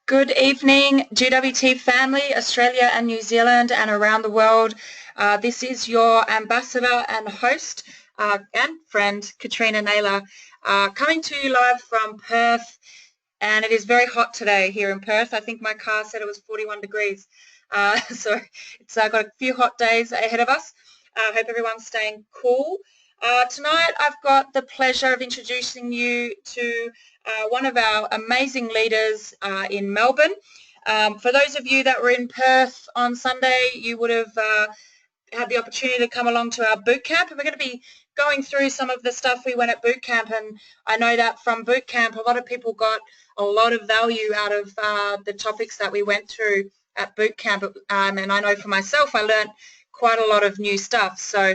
Good evening, GWT family, Australia and New Zealand and around the world. This is your ambassador and host and friend, Katrina Naylor, coming to you live from Perth. And it is very hot today here in Perth. I think my car said it was 41 degrees. So it's got a few hot days ahead of us. I hope everyone's staying cool. Tonight I've got the pleasure of introducing you to one of our amazing leaders in Melbourne. For those of you that were in Perth on Sunday, you would have had the opportunity to come along to our boot camp, and we're going to be going through some of the stuff we went at boot camp. And I know that from boot camp a lot of people got a lot of value out of the topics that we went through at boot camp, and I know for myself I learned quite a lot of new stuff. So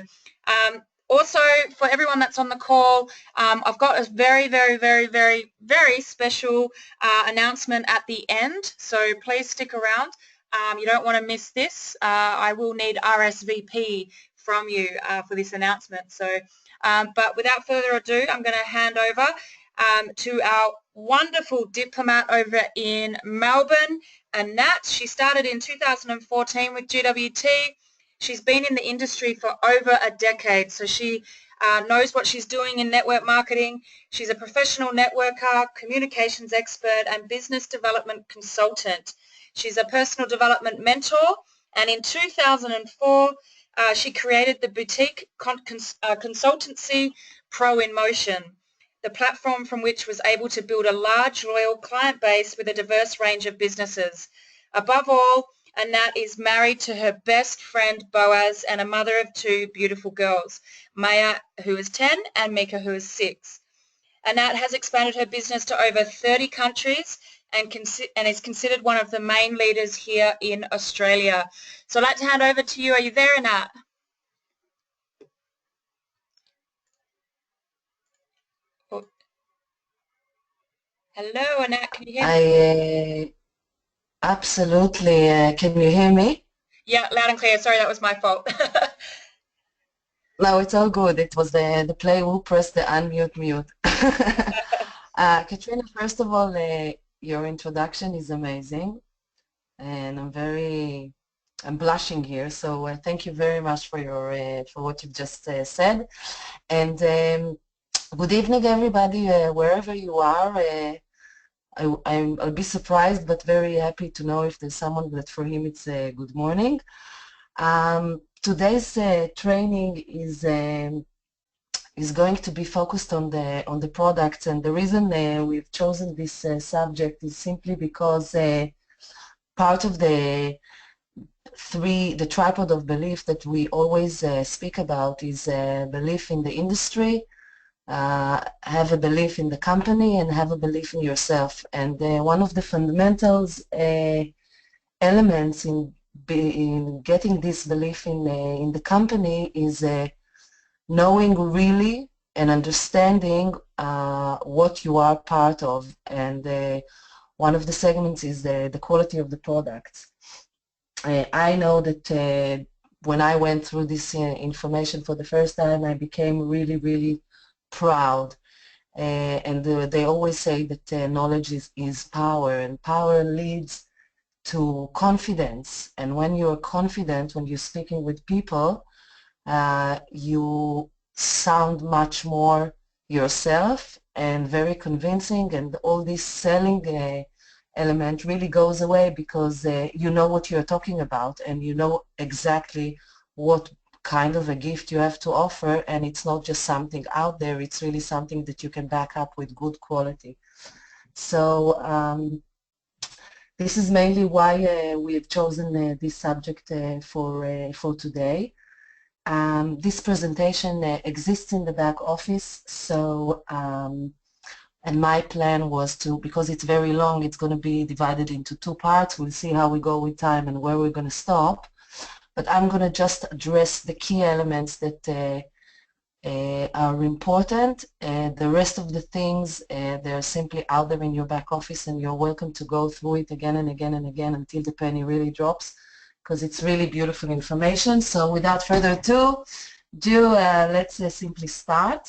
also for everyone that's on the call, I've got a very special announcement at the end, so please stick around. You don't want to miss this. I will need RSVP from you for this announcement. So, but without further ado, I'm going to hand over to our wonderful diplomat over in Melbourne, Anat. She started in 2014 with GWT. She's been in the industry for over a decade, so she knows what she's doing in network marketing. She's a professional networker, communications expert, and business development consultant. She's a personal development mentor, and in 2004, she created the boutique consultancy Pro in Motion, the platform from which was able to build a large, loyal client base with a diverse range of businesses. Above all, Anat is married to her best friend Boaz and a mother of two beautiful girls, Maya, who is 10, and Mika, who is 6. Anat has expanded her business to over 30 countries and is considered one of the main leaders here in Australia. So I'd like to hand over to you. Are you there, Anat? Oh. Hello, Anat. Can you hear me? Absolutely. Can you hear me? Yeah, loud and clear. Sorry, that was my fault. No, it's all good. It was the play who pressed the unmute mute. Katrina, first of all, your introduction is amazing, and I'm blushing here. So thank you very much for for what you've just said. And good evening, everybody, wherever you are. I'll be surprised, but very happy to know if there's someone that for him it's good morning. Today's training is going to be focused on the products, and the reason we've chosen this subject is simply because part of the tripod of belief that we always speak about is belief in the industry, have a belief in the company, and have a belief in yourself. And one of the fundamentals elements in getting this belief in the company is knowing really and understanding what you are part of. And one of the segments is the quality of the products. I know that when I went through this information for the first time, I became really proud. And they always say that knowledge is power, and power leads to confidence. And when you're confident, when you're speaking with people, you sound much more yourself and very convincing, and all this selling element really goes away because you know what you're talking about, and you know exactly what kind of a gift you have to offer, and it's not just something out there, it's really something that you can back up with good quality. So this is mainly why we have chosen this subject for today. This presentation exists in the back office, so and my plan was to, because it's very long, it's going to be divided into 2 parts. We'll see how we go with time and where we're going to stop. But I'm going to just address the key elements that are important. The rest of the things, they're simply out there in your back office, and you're welcome to go through it again and again and again until the penny really drops, because it's really beautiful information. So without further ado, let's simply start.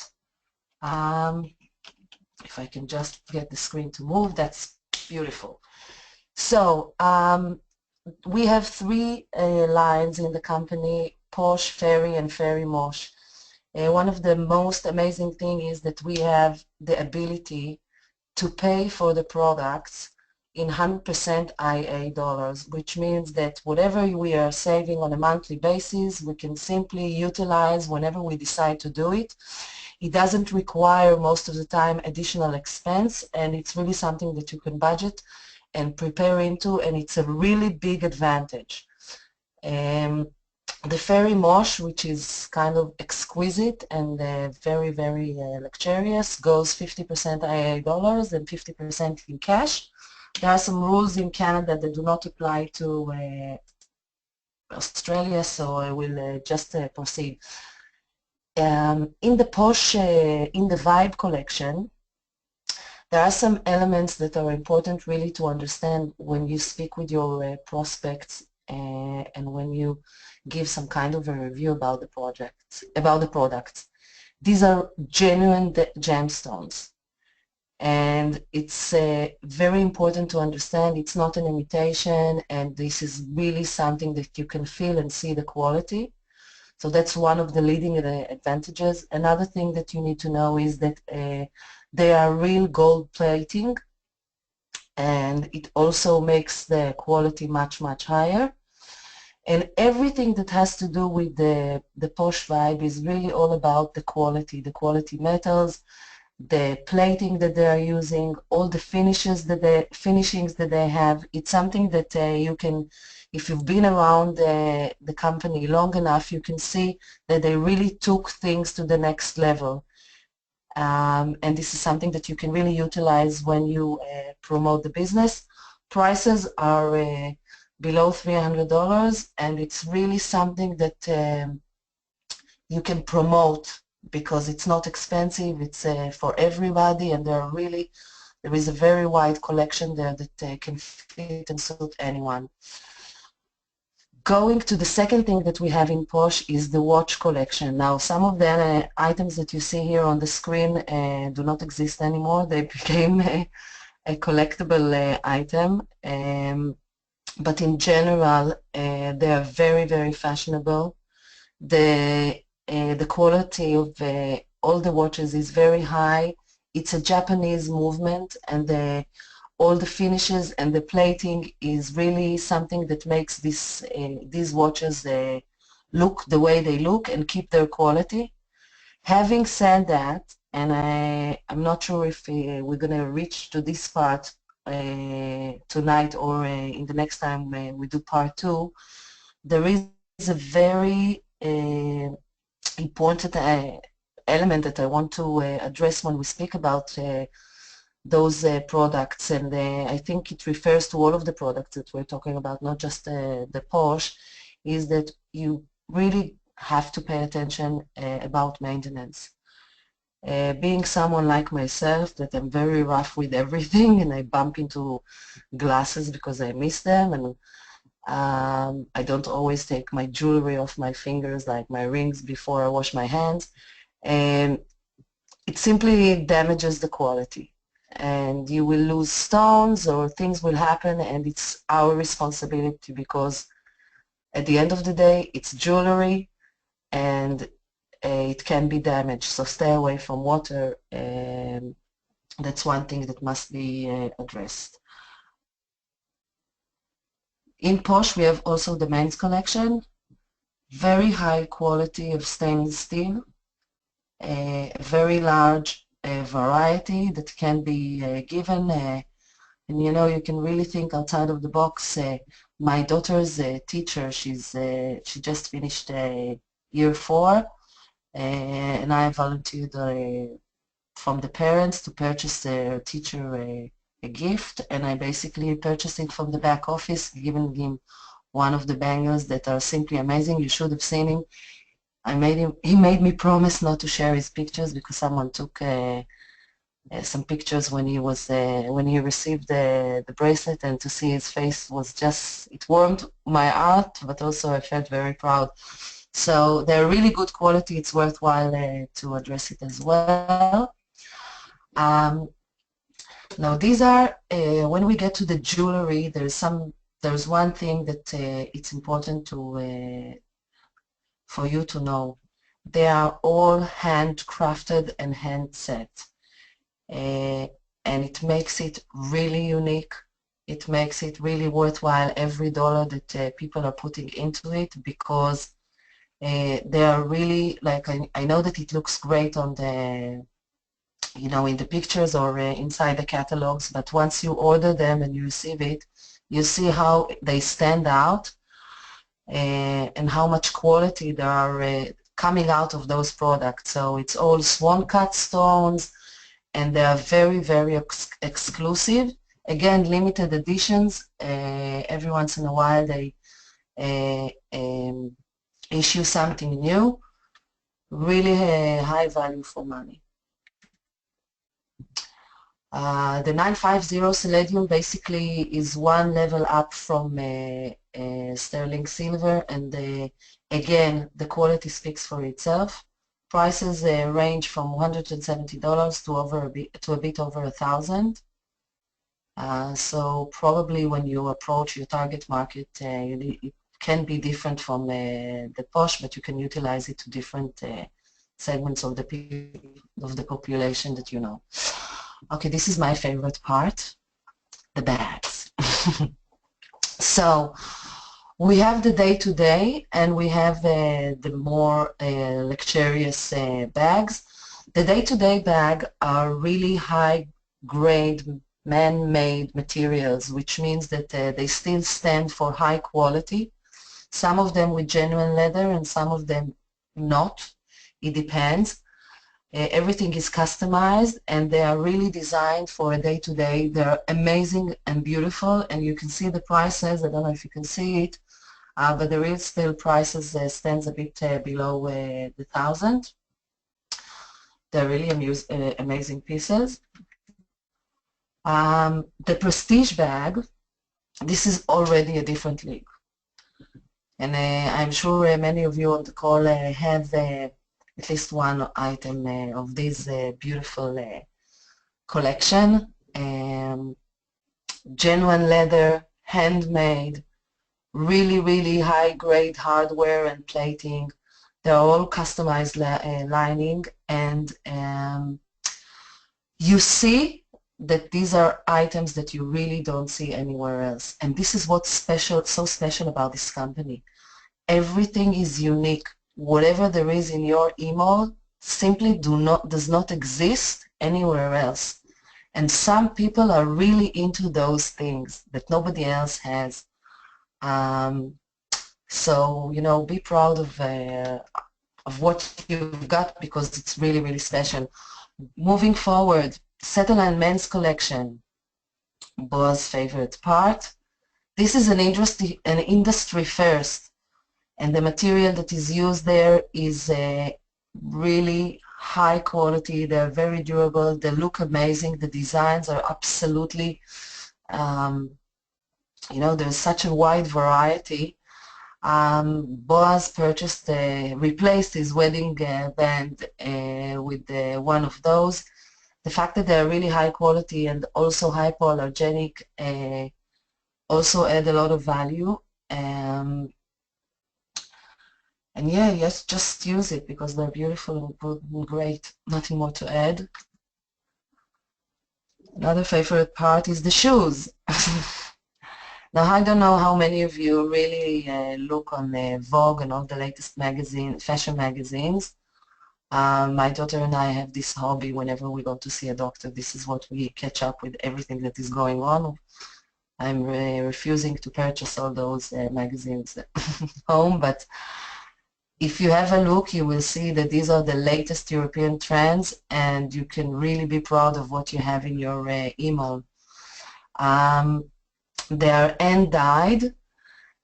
If I can just get the screen to move, that's beautiful. So we have three lines in the company: Posh, Fairy, and Fairy Mosh. One of the most amazing thing is that we have the ability to pay for the products in 100% IA dollars, which means that whatever we are saving on a monthly basis, we can simply utilize whenever we decide to do it. It doesn't require most of the time additional expense, and it's really something that you can budget and prepare into, and it's a really big advantage. The Fairy Mosh, which is kind of exquisite and very, very luxurious, goes 50% IA dollars and 50% in cash. There are some rules in Canada that do not apply to Australia, so I will just proceed. In the Posh, in the Vibe collection, there are some elements that are important really to understand when you speak with your prospects and when you give some kind of a review about the products. These are genuine gemstones. And it's very important to understand it's not an imitation, and this is really something that you can feel and see the quality. So that's one of the leading advantages. Another thing that you need to know is that they are real gold plating, and it also makes the quality much, much higher. And everything that has to do with the Posh Vibe is really all about the quality metals, the plating that they are using, all the finishings that they have. It's something that you can, if you've been around the company long enough, you can see that they really took things to the next level. And this is something that you can really utilize when you promote the business. Prices are below $300, and it's really something that you can promote because it's not expensive, it's for everybody, and there is a very wide collection there that can fit and suit anyone. Going to the second thing that we have in Posh is the watch collection. Now, some of the items that you see here on the screen do not exist anymore. They became a collectible item. But in general, they are very, very fashionable. The quality of all the watches is very high. It's a Japanese movement, and all the finishes and the plating is really something that makes these watches look the way they look and keep their quality. Having said that, and I'm not sure if we're going to reach to this part tonight or in the next time we do part 2, there is a very important element that I want to address when we speak about those products, and I think it refers to all of the products that we're talking about, not just the Porsche, is that you really have to pay attention about maintenance. Being someone like myself that I'm very rough with everything and I bump into glasses because I miss them, and I don't always take my jewelry off my fingers like my rings before I wash my hands, and it simply damages the quality, and you will lose stones or things will happen, and it's our responsibility because at the end of the day it's jewelry and it can be damaged. So stay away from water, and that's one thing that must be addressed. In Posh we have also the men's collection, very high quality of stainless steel, a very large variety that can be given, and you know, you can really think outside of the box. My daughter's teacher, she just finished year 4, and I volunteered from the parents to purchase their teacher a gift, and I basically purchased it from the back office, giving him one of the bangles that are simply amazing. You should have seen him. He made me promise not to share his pictures because someone took some pictures when he received the bracelet, and to see his face was just, it warmed my heart, but also I felt very proud. So they're really good quality. It's worthwhile to address it as well. Now these are, when we get to the jewelry, there's one thing that it's important for you to know. They are all handcrafted and hand set. And it makes it really unique. It makes it really worthwhile every dollar that people are putting into it, because they are really, like, I know that it looks great on the, in the pictures or inside the catalogs, but once you order them and you receive it, you see how they stand out and how much quality there are coming out of those products. So it's all swan cut stones, and they are very, very exclusive. Again, limited editions. Every once in a while they issue something new. Really high value for money. The 950 Palladium basically is one level up from sterling silver, and again, the quality speaks for itself. Prices range from $170 to a bit over $1,000. So probably when you approach your target market, it can be different from the posh, but you can utilize it to different segments of the population that you know. Okay, this is my favorite part, the bags. So we have the day-to-day and we have the more luxurious bags. The day-to-day bag are really high-grade man-made materials, which means that they still stand for high quality. Some of them with genuine leather and some of them not. It depends. Everything is customized and they are really designed for a day-to-day. They're amazing and beautiful, and you can see the prices. I don't know if you can see it, but the real still prices stands a bit below the 1,000. They're really amazing pieces. The prestige bag, this is already a different league. And I'm sure many of you on the call have at least one item of this beautiful collection. Genuine leather, handmade, really, really high-grade hardware and plating. They're all customized lining, and you see that these are items that you really don't see anywhere else. And this is what's so special about this company. Everything is unique. Whatever there is in your email simply does not exist anywhere else. And some people are really into those things that nobody else has. So, be proud of what you've got, because it's really, really special. Moving forward, Satellite Men's Collection, Boaz's favorite part. This is an industry first. And the material that is used there is really high quality. They're very durable. They look amazing. The designs are absolutely, there's such a wide variety. Boaz replaced his wedding band with one of those. The fact that they're really high quality and also hypoallergenic also add a lot of value. And yeah, yes, just use it because they're beautiful and good and great. Nothing more to add. Another favorite part is the shoes. Now, I don't know how many of you really look on Vogue and all the latest fashion magazines. My daughter and I have this hobby. Whenever we go to see a doctor, this is what we catch up with, everything that is going on. I'm refusing to purchase all those magazines at home, but if you have a look, you will see that these are the latest European trends, and you can really be proud of what you have in your email. They are hand-dyed,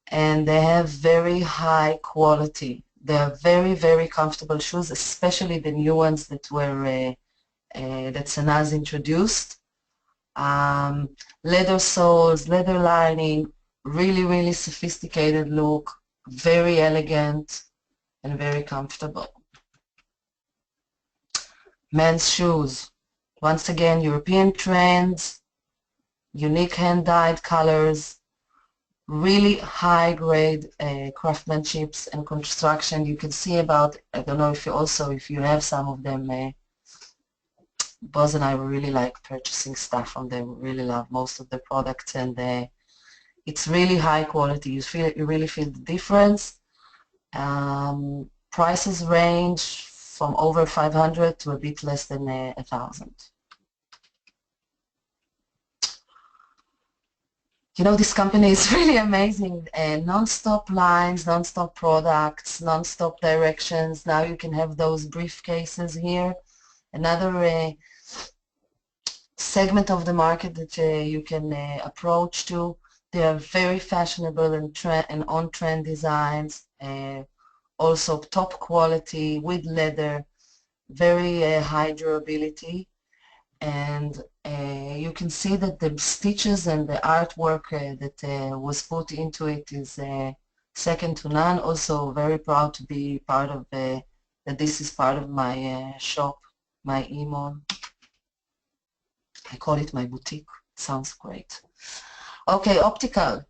and they have very high quality. They are very, very comfortable shoes, especially the new ones that were that Sanaz introduced. Leather soles, leather lining, really, really sophisticated look, very elegant and very comfortable. Men's shoes. Once again, European trends, unique hand-dyed colors, really high-grade craftsmanships and construction. You can see about, I don't know if you also, if you have some of them, Boz and I really like purchasing stuff from them, really love most of the products, and it's really high quality. You really feel the difference. Prices range from over 500 to a bit less than 1,000. You know, this company is really amazing. Non-stop lines, non-stop products, non-stop directions. Now you can have those briefcases here. Another segment of the market that you can approach to. They are very fashionable and on-trend designs. Also top quality with leather, very high durability, and you can see that the stitches and the artwork that was put into it is second to none. Also very proud to be part of that this is part of my shop, my email. I call it my boutique. Sounds great. Okay, optical.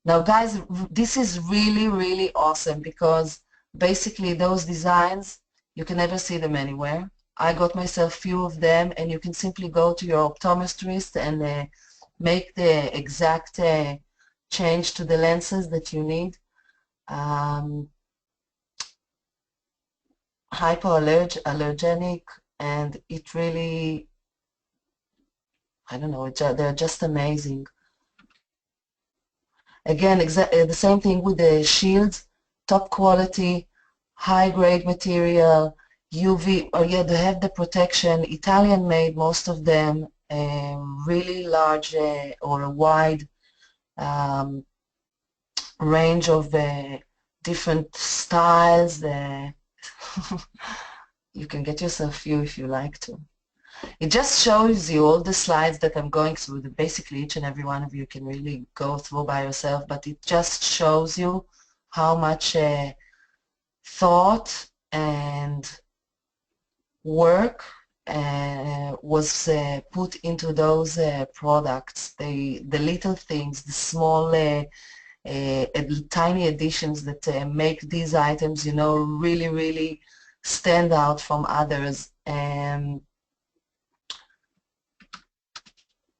Now guys, this is really, really awesome because basically those designs, you can never see them anywhere. I got myself few of them, and you can simply go to your optometrist and make the exact change to the lenses that you need. Hypoallergenic, and it really, I don't know, they're just amazing. Again, the same thing with the shields, top quality, high grade material, UV, or yeah, they have the protection, Italian made, most of them, really large or a wide range of different styles. You can get yourself few if you like to. It just shows you all the slides that I'm going through, that basically each and every one of you can really go through by yourself, but it just shows you how much thought and work was put into those products. The little things, the small tiny additions that make these items, you know, really, really stand out from others. And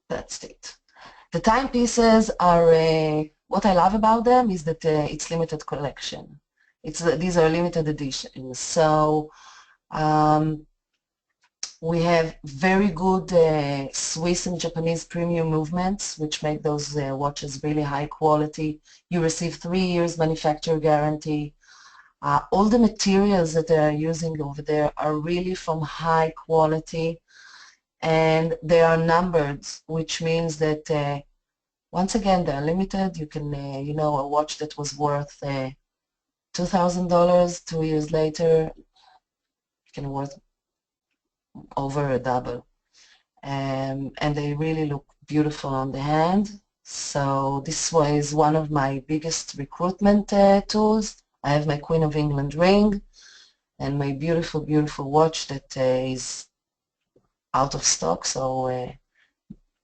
that's it. The timepieces are, what I love about them is that it's limited collection. These are limited editions. So we have very good Swiss and Japanese premium movements, which make those watches really high quality. You receive 3 years manufacturer guarantee. All the materials that they are using over there are really from high quality, and they are numbered, which means that once again they're limited. You can, you know, a watch that was worth $2,000 2 years later can worth over a double, and they really look beautiful on the hand. So this was one of my biggest recruitment tools. I have my Queen of England ring and my beautiful, beautiful watch that is out of stock. So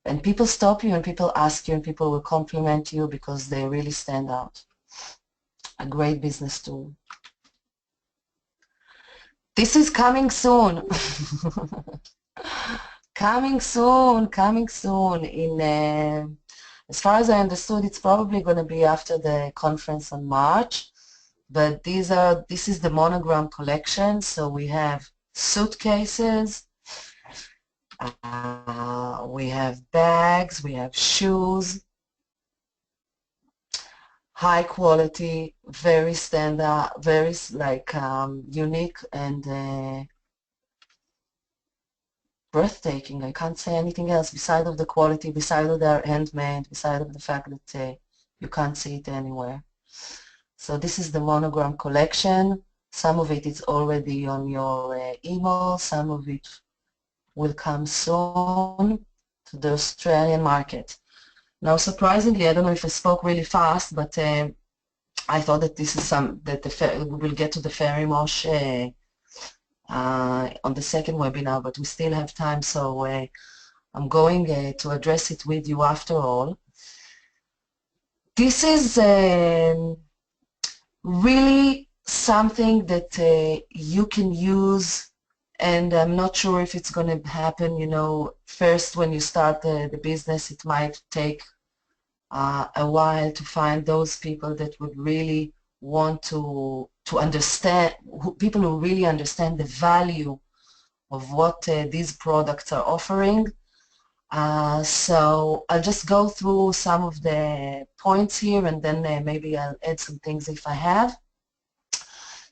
and people stop you and people ask you and people will compliment you because they really stand out. A great business tool. This is coming soon. Coming soon, coming soon. As far as I understood, it's probably going to be after the conference on March. But this is the monogram collection. So we have suitcases, we have bags, we have shoes, high quality, very standard, very like unique and breathtaking. I can't say anything else beside of the quality, beside of their handmade, beside of the fact that you can't see it anywhere. So this is the monogram collection. Some of it is already on your email, some of it will come soon to the Australian market. Now surprisingly, I don't know if I spoke really fast, but I thought that this is we will get to the Fairy Mosh on the second webinar, but we still have time, so I'm going to address it with you after all. This is really something that you can use, and I'm not sure if it's going to happen, you know, first when you start the business, it might take a while to find those people that would really want to understand, people who really understand the value of what these products are offering. So I'll just go through some of the points here, and then maybe I'll add some things if I have.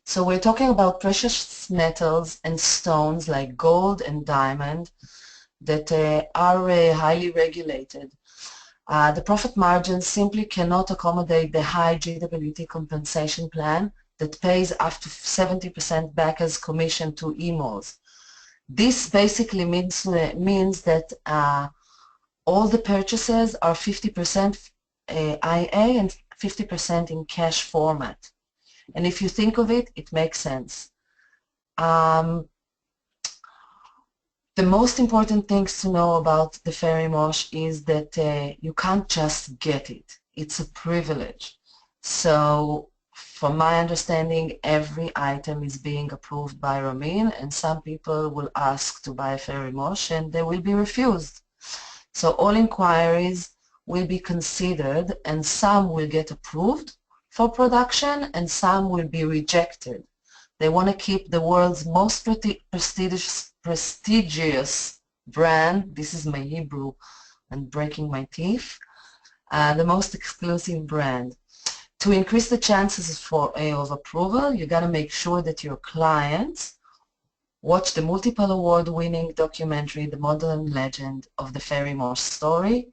So we're talking about precious metals and stones like gold and diamond that are highly regulated. The profit margins simply cannot accommodate the high GWT compensation plan that pays up to 70% back as commission to EMOs. This basically means that all the purchases are 50% IA and 50% in cash format. And if you think of it, it makes sense. The most important things to know about the Ferry Mosh is that you can't just get it. It's a privilege. So from my understanding, every item is being approved by Ramin, and some people will ask to buy a Ferry Mosh and they will be refused. So all inquiries will be considered, and some will get approved for production and some will be rejected. They want to keep the world's most prestigious brand, this is my Hebrew and breaking my teeth, the most exclusive brand. To increase the chances of approval, you got to make sure that your clients watch the multiple award-winning documentary, The Modern Legend of the Ferry Mosh Story,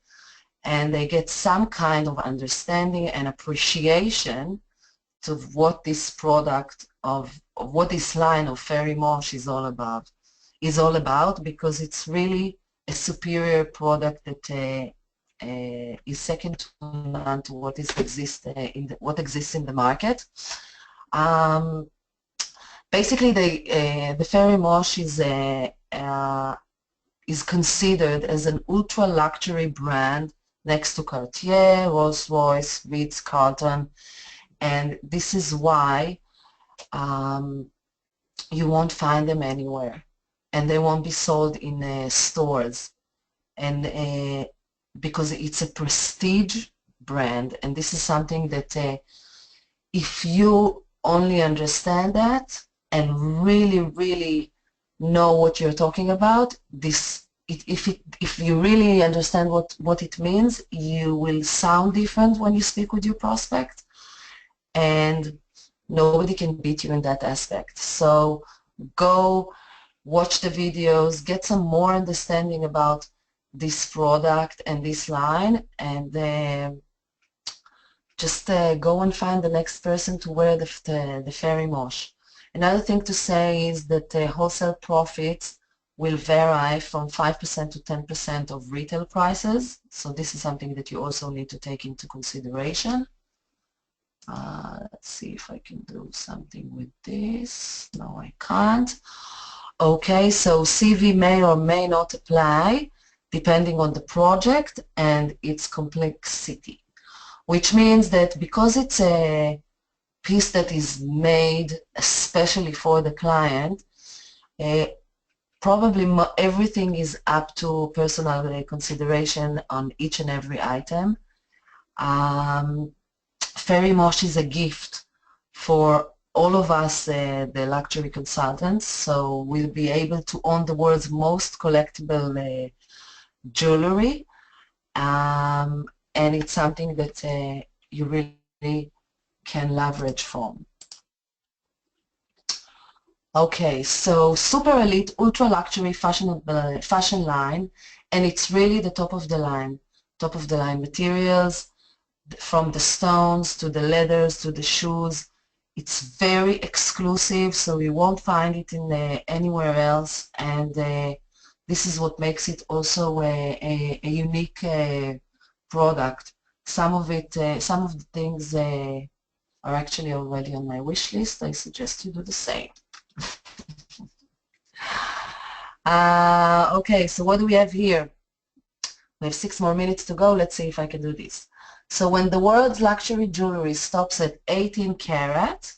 and they get some kind of understanding and appreciation to what this product of what this line of Ferry Mosh is all about, because it's really a superior product that is second to none to what exists in the market. Basically, the Ferry Mosh is considered as an ultra luxury brand next to Cartier, Rolls-Royce, Ritz-Carlton, and this is why you won't find them anywhere, and they won't be sold in stores, and because it's a prestige brand, and this is something that if you only understand that and really know what you're talking about, if you really understand what it means, you will sound different when you speak with your prospect, and nobody can beat you in that aspect. So go watch the videos, get some more understanding about this product and this line, and just go and find the next person to wear the Ferry Mosh. Another thing to say is that wholesale profits will vary from 5% to 10% of retail prices. So this is something that you also need to take into consideration. Let's see if I can do something with this. No, I can't. Okay, so CV may or may not apply depending on the project and its complexity, which means that because it's a piece that is made especially for the client, probably everything is up to personal consideration on each and every item. Ferry Mosh is a gift for all of us, the luxury consultants, so we'll be able to own the world's most collectible jewelry, and it's something that you really can leverage from. Okay, so super elite, ultra luxury fashion line, and it's really the top of the line materials, from the stones to the leathers to the shoes. It's very exclusive, so you won't find it in anywhere else, and this is what makes it also a unique product. Some of the things are actually already on my wish list. I suggest you do the same. Okay, so what do we have here? We have 6 more minutes to go. Let's see if I can do this. So when the world's luxury jewelry stops at 18 karat,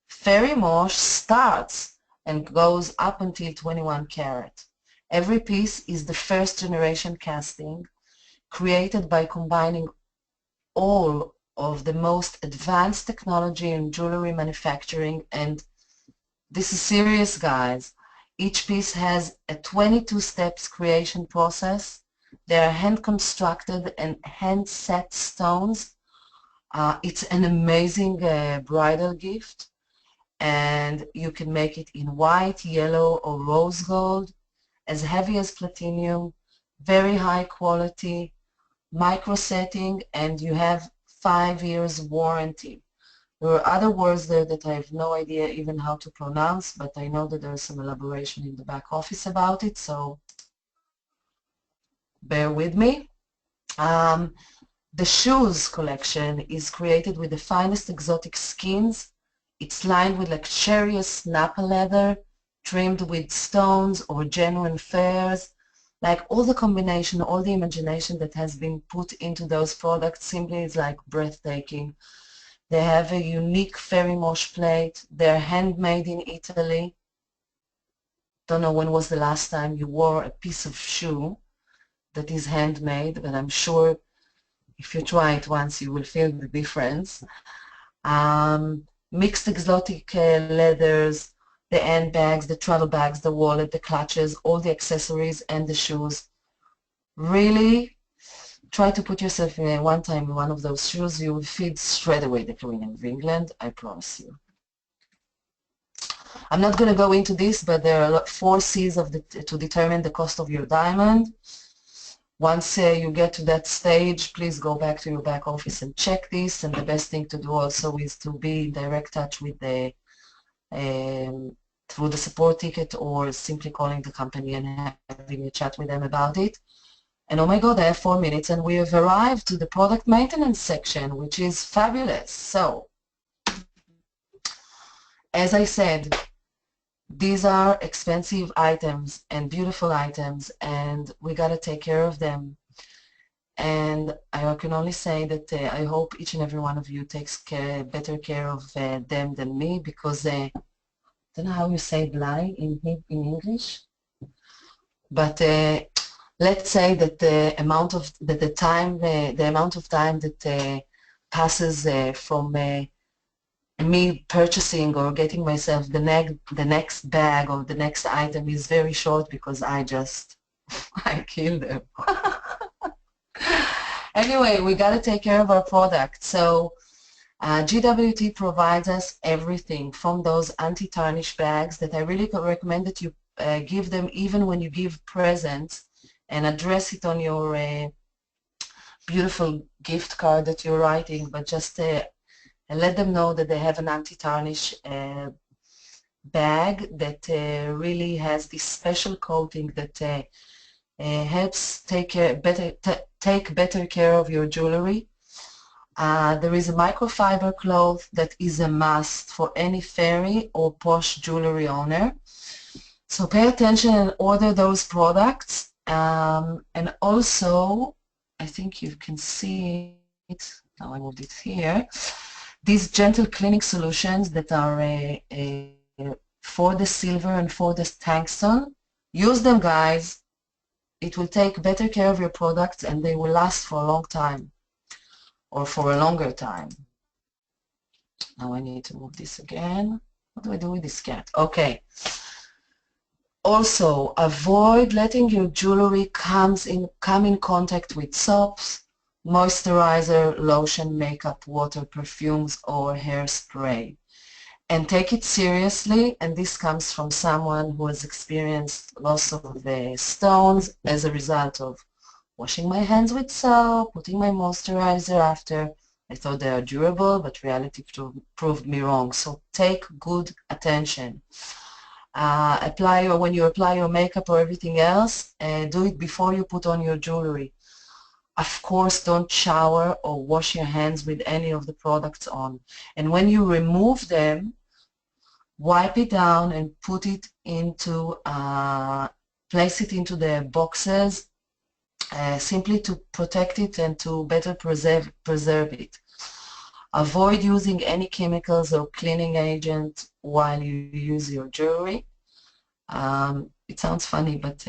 Fairy Mosh starts and goes up until 21 karat. Every piece is the first generation casting created by combining all of the most advanced technology in jewelry manufacturing, and this is serious, guys. Each piece has a 22 steps creation process. They are hand constructed and hand set stones. It's an amazing bridal gift, and you can make it in white, yellow, or rose gold, as heavy as platinum, very high quality, micro setting, and you have 5 years warranty. There are other words there that I have no idea even how to pronounce, but I know that there's some elaboration in the back office about it, so bear with me. The shoes collection is created with the finest exotic skins. It's lined with luxurious Napa leather, trimmed with stones or genuine furs. Like all the combination, all the imagination that has been put into those products simply is like breathtaking. They have a unique Fairy Mosh plate. They're handmade in Italy. Don't know when was the last time you wore a piece of shoe that is handmade, but I'm sure if you try it once, you will feel the difference. Mixed exotic leathers, the handbags, the travel bags, the wallet, the clutches, all the accessories and the shoes. Really try to put yourself in one time in one of those shoes. You will feel straight away the Queen of England, I promise you. I'm not going to go into this, but there are 4 C's to determine the cost of your diamond. Once you get to that stage, please go back to your back office and check this. And the best thing to do also is to be in direct touch with the through the support ticket, or simply calling the company and having a chat with them about it. And oh my God, I have 4 minutes and we have arrived to the product maintenance section, which is fabulous. So, as I said, these are expensive items and beautiful items, and we got to take care of them. And I can only say that I hope each and every one of you takes better care of them than me, because I don't know how you say blind in English, but let's say that the amount of the amount of time that passes from me purchasing or getting myself the next bag or the next item is very short, because I kill them. Anyway, we got to take care of our product. So GWT provides us everything from those anti-tarnish bags that I really recommend that you give them even when you give presents, and address it on your beautiful gift card that you're writing, but just and let them know that they have an anti-tarnish bag that really has this special coating that helps take better care of your jewelry. There is a microfiber cloth that is a must for any fairy or posh jewelry owner. So pay attention and order those products. And also, I think you can see it. Now I moved it here. These gentle cleaning solutions that are for the silver and for the tungsten. Use them, guys. It will take better care of your products and they will last for a long time, or for a longer time. Now I need to move this again. What do I do with this cat? Okay. Also, avoid letting your jewelry come in contact with soaps, moisturizer, lotion, makeup, water, perfumes, or hairspray. And take it seriously, and this comes from someone who has experienced loss of the stones as a result of washing my hands with soap, putting my moisturizer after. I thought they are durable, but reality proved me wrong. So take good attention. When you apply your makeup or everything else, do it before you put on your jewelry. Of course, don't shower or wash your hands with any of the products on. And when you remove them, wipe it down and put it into place it into the boxes simply to protect it and to better preserve it. Avoid using any chemicals or cleaning agent while you use your jewelry. It sounds funny, but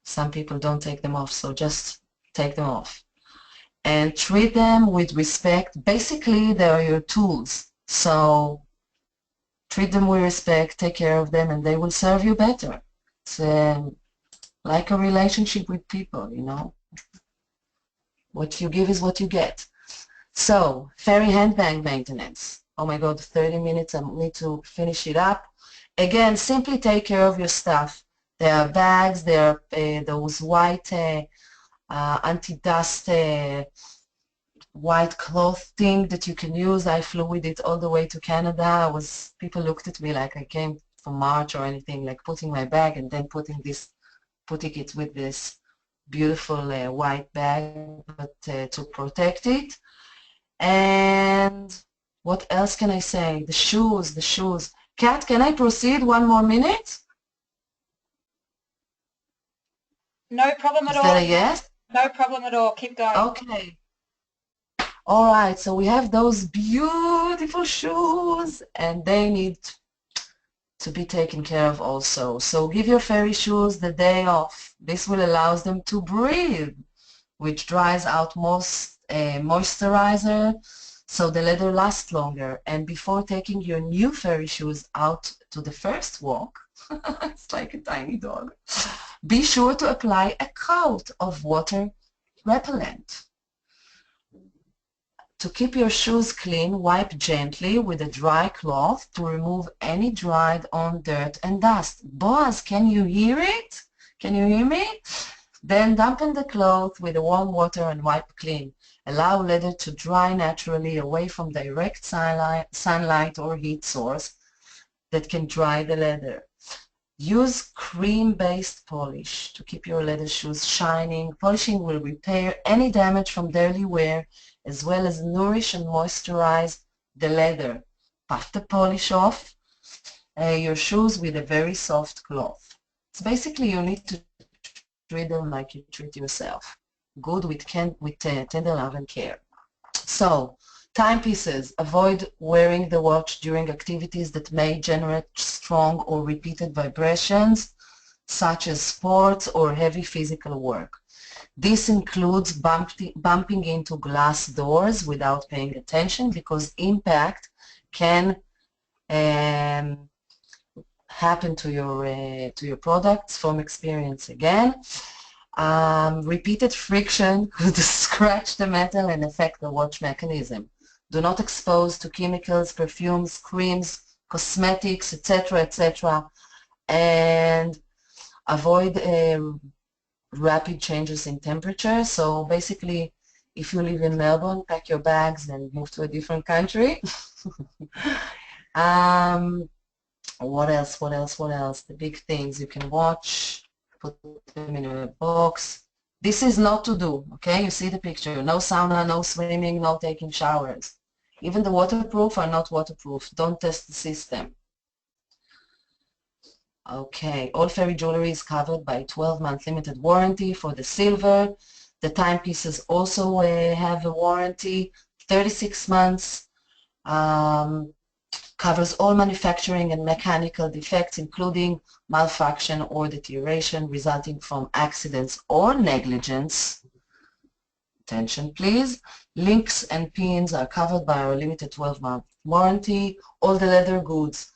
some people don't take them off, so just take them off. And treat them with respect. Basically, they are your tools. So treat them with respect, take care of them, and they will serve you better. It's like a relationship with people, you know. What you give is what you get. So, fairy handbag maintenance. Oh my God, 30 minutes, I need to finish it up. Again, simply take care of your stuff. There are bags, there are those white anti-dust white cloth thing that you can use. I flew with it all the way to Canada. People looked at me like I came from March or anything, like putting my bag and then putting it with this beautiful white bag, but to protect it. And what else can I say? The shoes. Kat, can I proceed 1 more minute? No problem at Is that all. a yes? No problem at all. Keep going. Okay. All right, so we have those beautiful shoes and they need to be taken care of also. So give your fairy shoes the day off. This will allow them to breathe, which dries out most moisturizer, so the leather lasts longer. And before taking your new fairy shoes out to the first walk, it's like a tiny dog, be sure to apply a coat of water repellent. To keep your shoes clean, wipe gently with a dry cloth to remove any dried on dirt and dust. Boaz, can you hear it? Can you hear me? Then dampen the cloth with warm water and wipe clean. Allow leather to dry naturally away from direct sunlight or heat source that can dry the leather. Use cream-based polish to keep your leather shoes shining. Polishing will repair any damage from daily wear as well as nourish and moisturize the leather. Puff the polish off your shoes with a very soft cloth. So basically you need to treat them like you treat yourself. Good with tender love and care. So, timepieces. Avoid wearing the watch during activities that may generate strong or repeated vibrations, such as sports or heavy physical work. This includes bumping into glass doors without paying attention because impact can happen to your products from experience again. Repeated friction could scratch the metal and affect the watch mechanism. Do not expose to chemicals, perfumes, creams, cosmetics, etc., etc. And avoid rapid changes in temperature. So basically, if you live in Melbourne, pack your bags and move to a different country. What else? The big things you can watch, put them in a box. This is not to do, okay? You see the picture. No sauna, no swimming, no taking showers. Even the waterproof are not waterproof. Don't test the system. Okay, all fairy jewelry is covered by 12-month limited warranty for the silver. The timepieces also have a warranty, 36 months. Covers all manufacturing and mechanical defects, including malfunction or deterioration resulting from accidents or negligence. Attention, please. Links and pins are covered by our limited 12-month warranty. All the leather goods,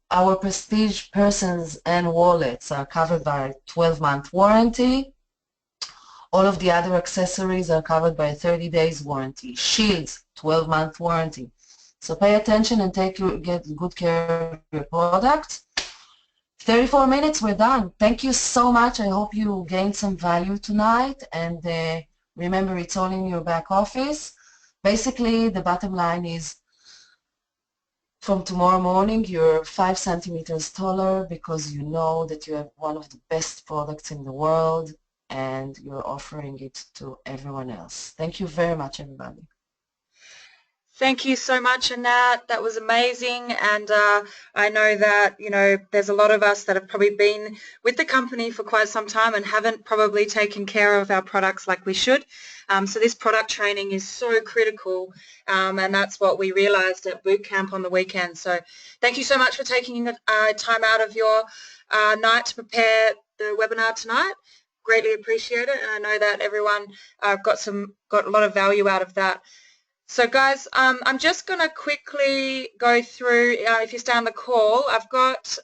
our prestige purses and wallets are covered by 12-month warranty. All of the other accessories are covered by a 30 days warranty. Shields, 12-month warranty. So pay attention and get good care of your product. 34 minutes, we're done. Thank you so much. I hope you gained some value tonight. And remember, it's all in your back office. Basically, the bottom line is from tomorrow morning, you're 5 centimeters taller because you know that you have one of the best products in the world and you're offering it to everyone else. Thank you very much, everybody. Thank you so much, Anat. That was amazing. And I know that, there's a lot of us that have probably been with the company for quite some time and haven't probably taken care of our products like we should. So this product training is so critical, and that's what we realized at boot camp on the weekend. So thank you so much for taking time out of your night to prepare the webinar tonight. Greatly appreciate it. And I know that everyone got a lot of value out of that. So guys, I'm just going to quickly go through, if you stay on the call, I've got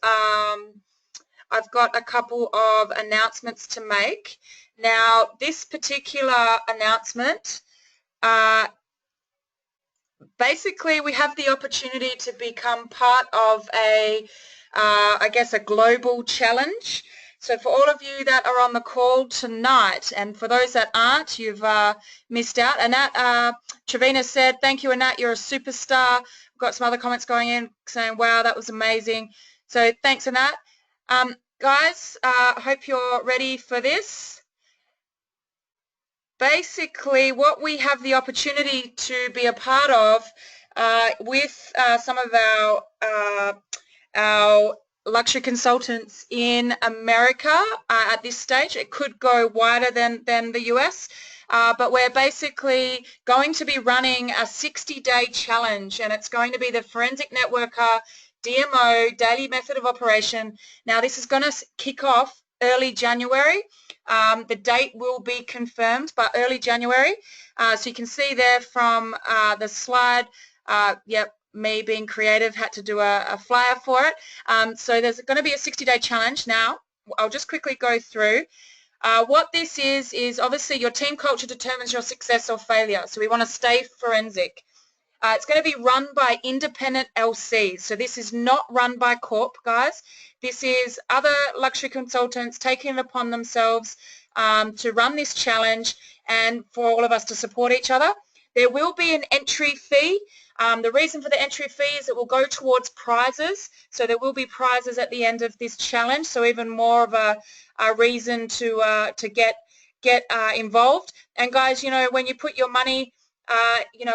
a couple of announcements to make. Now, this particular announcement, basically we have the opportunity to become part of I guess a global challenge. So for all of you that are on the call tonight, and for those that aren't, you've missed out. Anat, Trevina said, thank you, Anat, you're a superstar. We've got some other comments going in saying, wow, that was amazing. So thanks, Anat. Guys, I hope you're ready for this. Basically, what we have the opportunity to be a part of with some of our luxury consultants in America at this stage. It could go wider than the US, but we're basically going to be running a 60-day challenge, and it's going to be the Forensic Networker DMO, Daily Method of Operation. Now, this is going to kick off early January. The date will be confirmed, but early January. So you can see there from the slide, yep, me being creative had to do a flyer for it. So there's going to be a 60-day challenge. Now, I'll just quickly go through. What this is obviously your team culture determines your success or failure. So we want to stay forensic. It's going to be run by independent LCs. So this is not run by Corp, guys. This is other luxury consultants taking it upon themselves to run this challenge and for all of us to support each other. There will be an entry fee. The reason for the entry fee is it will go towards prizes. So there will be prizes at the end of this challenge. So even more of a reason to get involved. And guys, when you put your money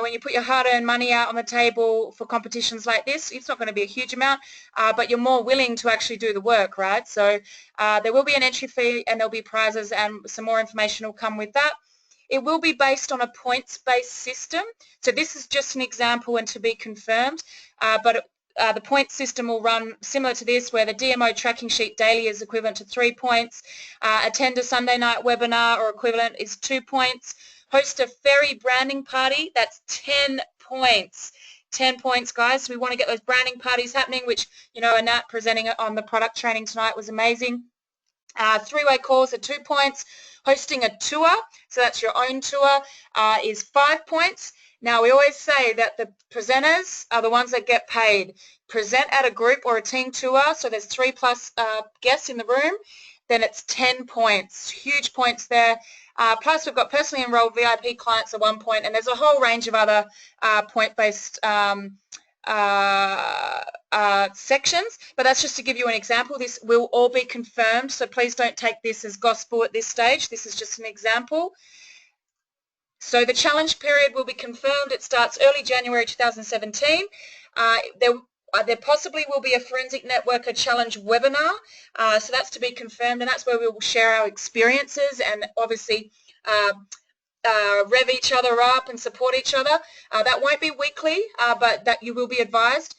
when you put your hard-earned money out on the table for competitions like this, it's not going to be a huge amount, but you're more willing to actually do the work, right? So there will be an entry fee and there'll be prizes, and some more information will come with that. It will be based on a points-based system. So this is just an example and to be confirmed, but the point system will run similar to this, where the DMO tracking sheet daily is equivalent to 3 points. Attend a Sunday night webinar or equivalent is 2 points. Host a ferry branding party, that's 10 points. 10 points, guys. So we want to get those branding parties happening, which, Anat presenting it on the product training tonight was amazing. Three-way calls are 2 points. Hosting a tour, so that's your own tour, is 5 points. Now, we always say that the presenters are the ones that get paid. Present at a group or a team tour, so there's 3+ guests in the room, then it's 10 points. Huge points there. Plus, we've got personally enrolled VIP clients at 1 point, and there's a whole range of other point-based sections, but that's just to give you an example. This will all be confirmed, so please don't take this as gospel at this stage. This is just an example. So the challenge period will be confirmed. It starts early January 2017. There possibly will be a Forensic Networker Challenge webinar, so that's to be confirmed, and that's where we will share our experiences and obviously rev each other up and support each other. That won't be weekly, but that you will be advised.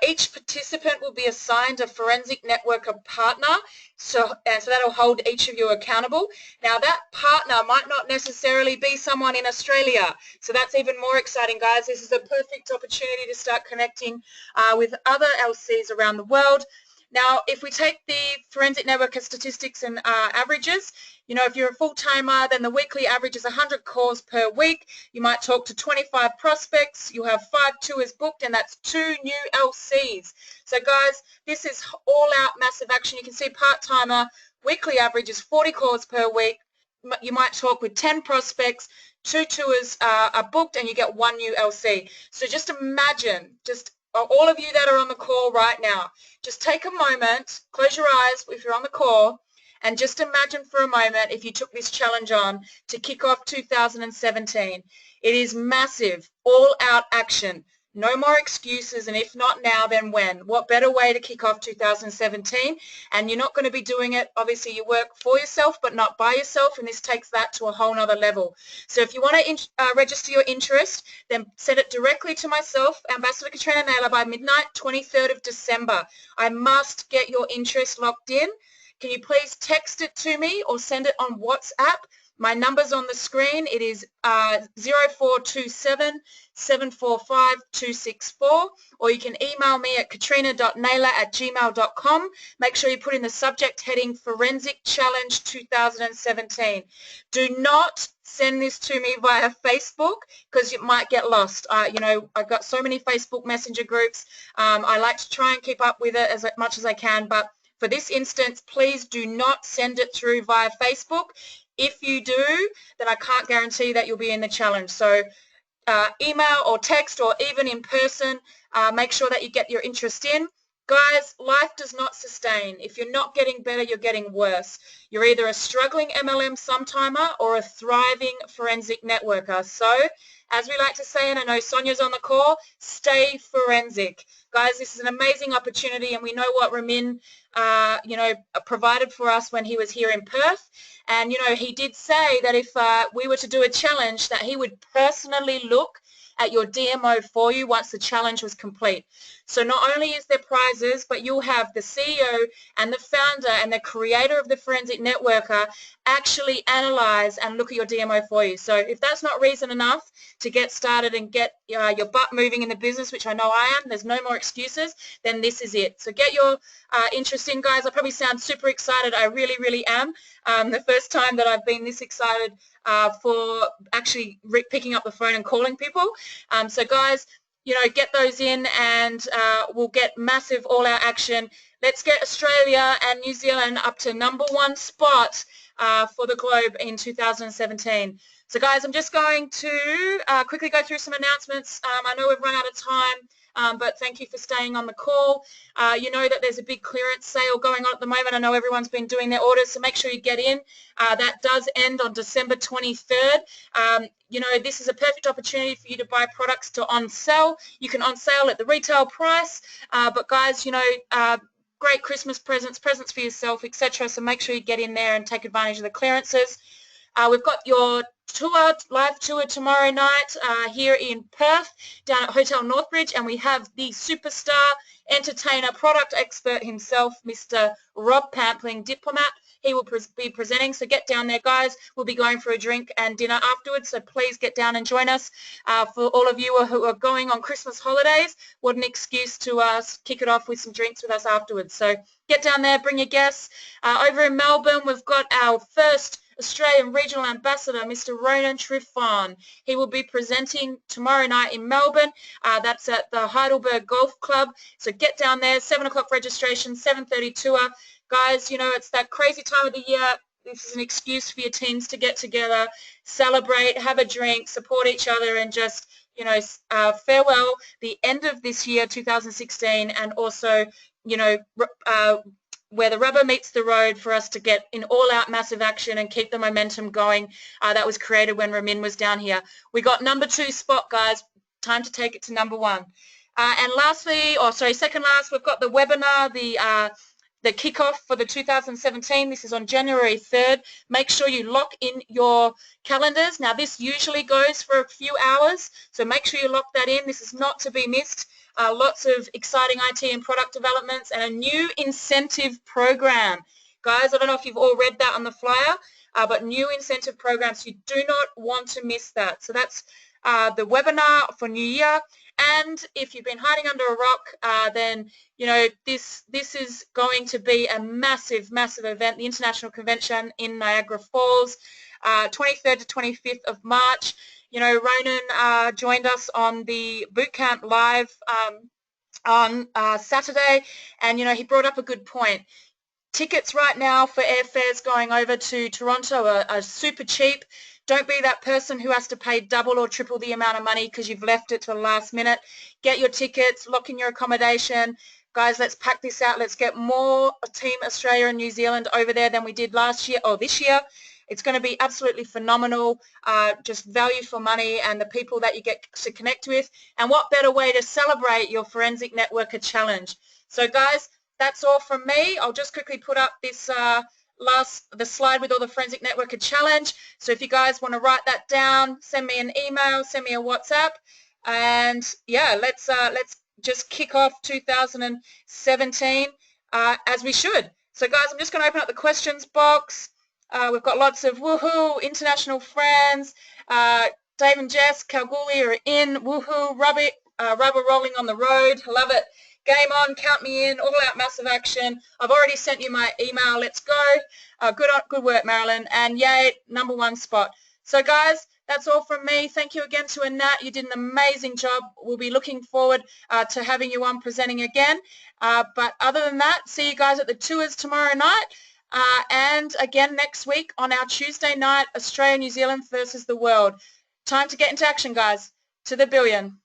Each participant will be assigned a Forensic Networker partner, so that will hold each of you accountable. Now, that partner might not necessarily be someone in Australia, so that's even more exciting, guys. This is a perfect opportunity to start connecting with other LCs around the world. Now, if we take the Forensic Networker statistics and averages, if you're a full-timer, then the weekly average is 100 calls per week. You might talk to 25 prospects. You have 5 tours booked, and that's 2 new LCs. So, guys, this is all-out massive action. You can see part-timer, weekly average is 40 calls per week. You might talk with 10 prospects, 2 tours are booked, and you get 1 new LC. So just imagine, all of you that are on the call right now, just take a moment, close your eyes if you're on the call, And just imagine for a moment if you took this challenge on to kick off 2017. It is massive, all-out action. No more excuses, and if not now, then when? What better way to kick off 2017? And you're not going to be doing it, obviously you work for yourself, but not by yourself, and this takes that to a whole nother level. So if you want to register your interest, then send it directly to myself, Ambassador Katrina Naylor, by midnight, 23rd of December. I must get your interest locked in. Can you please text it to me or send it on WhatsApp? My number's on the screen. It is 0427 745 264, or you can email me at katrina.naylor@gmail.com. Make sure you put in the subject heading Forensic Challenge 2017. Do not send this to me via Facebook because you might get lost. You know, I've got so many Facebook Messenger groups. I like to try and keep up with it as much as I can, but for this instance, please do not send it through via Facebook. If you do, then I can't guarantee that you'll be in the challenge. So email or text or even in person, make sure that you get your interest in. Guys, life does not sustain. If you're not getting better, you're getting worse. You're either a struggling MLM sometimer or a thriving forensic networker. So, as we like to say, and I know Sonia's on the call, stay forensic. Guys, this is an amazing opportunity, and we know what Ramin, you know, provided for us when he was here in Perth. And, you know, he did say that if we were to do a challenge, that he would personally look at your DMO for you once the challenge was complete. So not only is there prizes, but you'll have the CEO and the founder and the creator of the Forensic Networker actually analyze and look at your DMO for you. So if that's not reason enough to get started and get your butt moving in the business, which I know I am, there's no more excuses, then this is it. So get your interest in, guys. I probably sound super excited. I really, really am. The first time that I've been this excited for actually picking up the phone and calling people. So guys, you know, get those in, and we'll get massive all-out action. Let's get Australia and New Zealand up to #1 spot for the globe in 2017. So guys, I'm just going to quickly go through some announcements. I know we've run out of time, but thank you for staying on the call. You know that there's a big clearance sale going on at the moment. I know everyone's been doing their orders, so make sure you get in. That does end on December 23rd. You know, this is a perfect opportunity for you to buy products to on sale. You can on sale at the retail price, but guys, you know, great Christmas presents, presents for yourself, etc. So make sure you get in there and take advantage of the clearances. We've got your tour, live tour tomorrow night here in Perth, down at Hotel Northbridge, and we have the superstar, entertainer, product expert himself, Mr. Rob Pampling, Diplomat. He will be presenting, so get down there, guys. We'll be going for a drink and dinner afterwards, so please get down and join us. For all of you who are going on Christmas holidays, what an excuse to kick it off with some drinks with us afterwards. So get down there, bring your guests. Over in Melbourne, we've got our first Australian Regional Ambassador, Mr. Ronan Triffon. He will be presenting tomorrow night in Melbourne. That's at the Heidelberg Golf Club. So get down there, 7 o'clock registration, 7:30 tour. Guys, you know, it's that crazy time of the year. This is an excuse for your teams to get together, celebrate, have a drink, support each other, and just, you know, farewell the end of this year, 2016, and also, you know, where the rubber meets the road for us to get in all-out massive action and keep the momentum going that was created when Ramin was down here. We got #2 spot, guys. Time to take it to #1. And lastly, or sorry, second last, we've got the webinar, the kickoff for the 2017. This is on January 3rd. Make sure you lock in your calendars. Now, this usually goes for a few hours, so make sure you lock that in. This is not to be missed. Lots of exciting IT and product developments and a new incentive program. Guys, I don't know if you've all read that on the flyer, but new incentive programs, you do not want to miss that. So that's the webinar for New Year. And if you've been hiding under a rock, then, you know, this is going to be a massive, massive event, the International Convention in Niagara Falls, 23rd to 25th of March. You know, Ronan joined us on the Bootcamp Live on Saturday, and, you know, he brought up a good point. Tickets right now for airfares going over to Toronto are super cheap. Don't be that person who has to pay double or triple the amount of money because you've left it to the last minute. Get your tickets, lock in your accommodation. Guys, let's pack this out. Let's get more Team Australia and New Zealand over there than we did last year or this year. It's going to be absolutely phenomenal, just value for money and the people that you get to connect with. And what better way to celebrate your Forensic Networker Challenge? So guys, that's all from me. I'll just quickly put up this the slide with all the Forensic Networker Challenge. So if you guys want to write that down, send me an email, send me a WhatsApp, and yeah, let's just kick off 2017 as we should. So guys, I'm just going to open up the questions box. We've got lots of woohoo, international friends. Dave and Jess, Kalgoorlie are in. Woohoo, rubber rolling on the road. Love it. Game on, count me in, all out massive action. I've already sent you my email. Let's go. Good work, Marilyn. And yay, #1 spot. So guys, that's all from me. Thank you again to Anat. You did an amazing job. We'll be looking forward to having you on presenting again. But other than that, see you guys at the tours tomorrow night. And again next week on our Tuesday night, Australia, New Zealand versus the world. Time to get into action, guys. To the billion.